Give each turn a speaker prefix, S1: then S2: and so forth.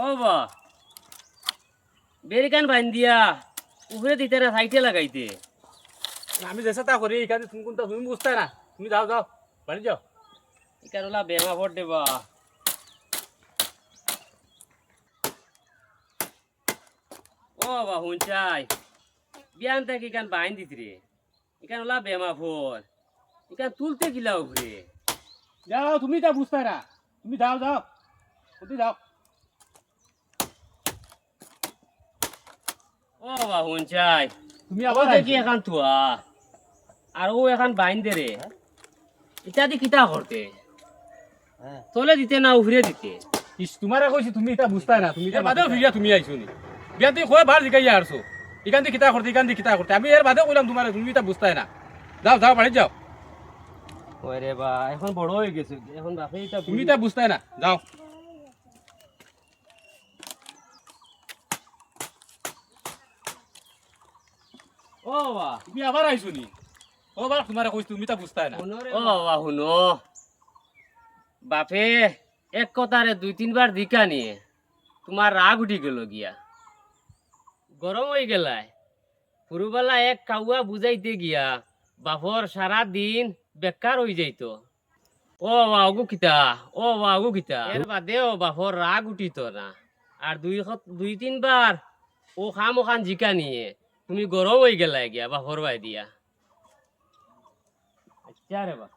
S1: ও বা বেরিকান বাইন দিয়া উপরে দিতে না সাইটে লাগাইতে।
S2: আমি যেসা তা করি এখানে তুমি কোনটা তুমি বুঝতে না, তুমি যাও যাও বাড়ি যাও।
S1: ইকান ওলা বেমা ভর দেবা। ও বা হুনচাই বিয়ান থেকে ইকান বাইন দিত রে, ইকান ওলা বেমা ভর ইকান তুলতে গিলা উপরে।
S2: যাও তুমি তা বুঝতে না, তুমি যাও যাও কোথায় যাও।
S1: ও বা হুনচাই
S2: তুমি
S1: আবার
S2: আবার
S1: দেখি এখান তুয়া আর ও এখন বাইন দে রে, ইটা দি কিতা করতে তলে দিতে না উপরে দিতে।
S2: তোমারে কইছি তুমি এটা বুঝতে না, তুমি এর বাদেও ফিরিয়া তুমি আইছো নি বিয়ান তুই কয় বার জিগাইয়া আসছো এখান থেকে কিতা করতে, এখান থেকে কিতা করতে। আমি এর বাদেও কইলাম তোমার, তুমি এটা বুঝতে না। যাও যাও বাড়ি যাও,
S1: ওরে বা এখন বড় হয়ে গেছে, এখন বাপে এটা
S2: তুমি এটা বুঝতে না। যাও
S1: ও বা
S2: তুমি আবার আইছো নি, ও বার তোমারে কইছি তুমি এটা বুঝতে না।
S1: ও বা শুনো বাপে এক কথারে দুই তিনবার দিকা নিয়ে তোমার রাগ উঠি গেল গিয়া, গরম হয়ে গেলাই পুরুবেলা এক কাউয়া বুঝাইতে গিয়া বাপর সারা দিন বেকার হয়ে যাইতো। ও বা অগু কিতা, ও বা অগু কিতা এর বাদেও বাপর রাগ উঠিত না। আর দুই তিনবার ও খাম ওখান জিকা নিয়ে তুমি গরম হয়ে গেলাই গিয়া বাপর বাই দিয়া। আচ্ছা রে বা